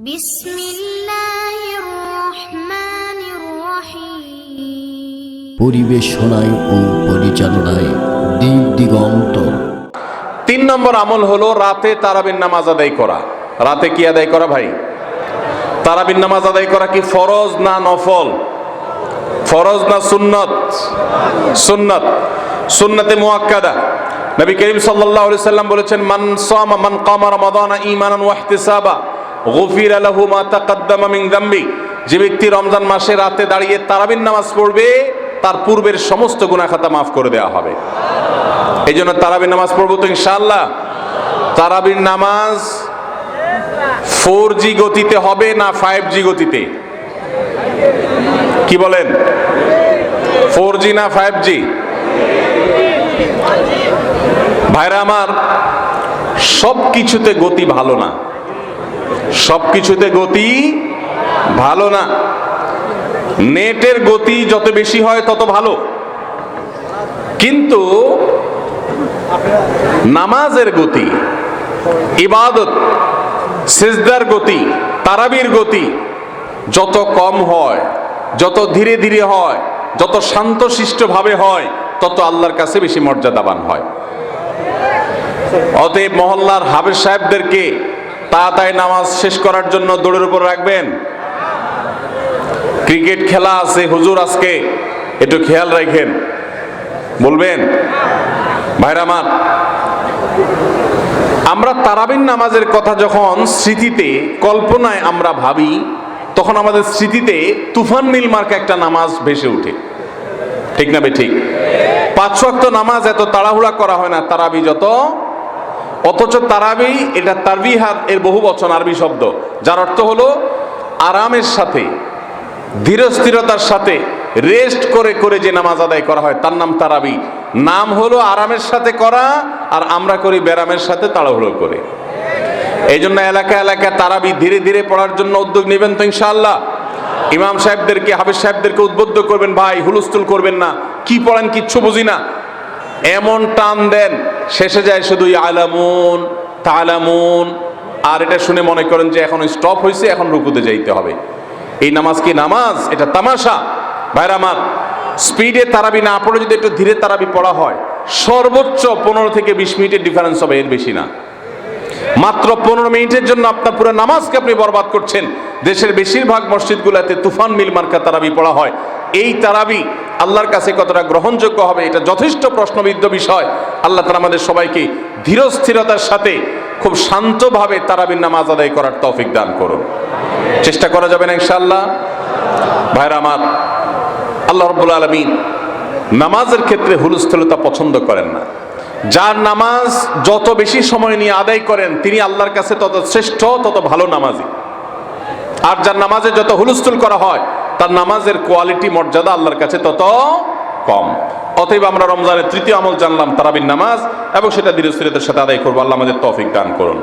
বিসমিল্লাহির রহমানির রহিম। পরিবেশনায় ও পরিচালনায় দিগন্ত। 3 নম্বর আমল হলো রাতে তারাবির নামাজ আদায় করা। রাতে কি আদায় করা ভাই? তারাবির নামাজ আদায় করা কি ফরজ না নফল? ফরজ না সুন্নত? সুন্নত। সুন্নতে মুআক্কাদা। নবী করিম সাল্লাল্লাহু আলাইহি সাল্লাম বলেছেন, মান সামা মান কামা রমাদানা ঈমানান ওয়া ইহতিসাবা গুফিরা লাহু মা তাকাদ্দামা মিন যামবি। যে ব্যক্তি রমজান মাসে রাতে দাঁড়িয়ে তারাবির নামাজ পড়বে তার পূর্বের সমস্ত গুনাহ খাতা মাফ করে দেওয়া হবে। এই জন্য তারাবির নামাজ পড়বো তো ইনশাআল্লাহ। তারাবির নামাজ 4G গতিতে হবে না 5G গতিতে? কি বলেন? 4G না 5G? ভাইরা আমার, সব কিছুতে গতি ভালো না। সব কিছুতে গতি ভালো না। নেটের গতি যত বেশি হয় তত ভালো, কিন্তু নামাজের গতি, ইবাদত, সিজদার গতি, তারাবির গতি যত কম হয়, যত ধীরে ধীরে হয়, যত শান্তশিষ্টভাবে হয়, তত আল্লাহর কাছে বেশি মর্যাদাবান হয়। অতএব মহল্লার হাফেজ সাহেবদেরকে তাড়াতাড়ি নামাজ শেষ করার জন্য দৌড়ের উপর রাখবেন। ক্রিকেট খেলা আছে হুজুর, আজকে একটু খেয়াল রাখেন, বলবেন। ভাইরা আমার, আমরা তারাবির নামাজের কথা যখন স্মৃতিতে, কল্পনায় আমরা ভাবি, তখন আমাদের স্মৃতিতে তুফান মিল মার্কা একটা নামাজ ভেসে ওঠে। ঠিক না ঠিক? 5 ওয়াক্ত নামাজ এত তাড়াহুড়া করা হয় না তারাবি যত। অথচ তারাবি এটা তারবিহাত এর বহু বচন আরবি শব্দ, যার অর্থ হলো আরামের সাথে, ধীরস্থিরতার সাথে, রেস্ট করে করে যে নামাজ আদায় করা হয় তার নাম তারাবি। নাম হলো আরামের সাথে করা, আর আমরা করি ব্যারামের সাথে তাড়াহুড়ো করে। এই জন্য এলাকা এলাকায় তারাবি ধীরে ধীরে পড়ার জন্য উদ্যোগ নেবেন তো ইনশাআল্লাহ। ইমাম সাহেবদেরকে, হাফেজ সাহেবদেরকে উদ্বুদ্ধ করবেন, ভাই হুলস্থুল করবেন না, কি পড়েন কিচ্ছু বুঝি না, এমন টান দেন শেষে যায় শুধু আলামুন তালামুন, আর এটা শুনে মনে করেন যে এখন স্টপ হয়েছে, এখন রুকুতে যাইতে হবে। এই নামাজ কি নামাজ? এটা তামাশা। ভাইরা আমার, স্পিডে তারাবি না পড়ে যদি একটু ধীরে তারাবি পড়া হয়, সর্বোচ্চ 15 থেকে 20 মিনিটের ডিফারেন্স হবে, এর বেশি না। মাত্র 15 মিনিটের জন্য আপনার পুরো নামাজকে আপনি বরবাদ করছেন। দেশের বেশিরভাগ মসজিদগুলোতে তুফান মিল মার্কা তারাবি পড়া হয়। এই তারাবি আল্লাহর কাছে কতটা গ্রহণযোগ্য হবে, এটা যথেষ্ট প্রশ্নবিদ্ধ বিষয়। আল্লাহ তাআলা আমাদের সবাইকে ধীরস্থিরতার সাথে খুব শান্তভাবে তারাবির নামাজ আদায় করার তৌফিক দান করুন। চেষ্টা করা যাবে না ইনশাআল্লাহ। ভাইরা আমার, আল্লাহ রাব্বুল আলামিন নামাজের ক্ষেত্রে হুলস্থুলতা পছন্দ করেন না। যার নামাজ যত বেশি সময় নিয়ে আদায় করেন তিনি আল্লাহর কাছে তত শ্রেষ্ঠ, তত ভালো নামাজি। আর যার নামাজে যত হুলস্থুল করা হয় তার নামাজের কোয়ালিটি, মর্যাদা আল্লাহর কাছে তত কম। অতএব আমরা রমজানের 3য় আমল জানলাম তারাবির নামাজ, এবং সেটা ধীরস্থিরতার সাথে আদায় করবো। আল্লাহ আমাদের তৌফিক দান করুন।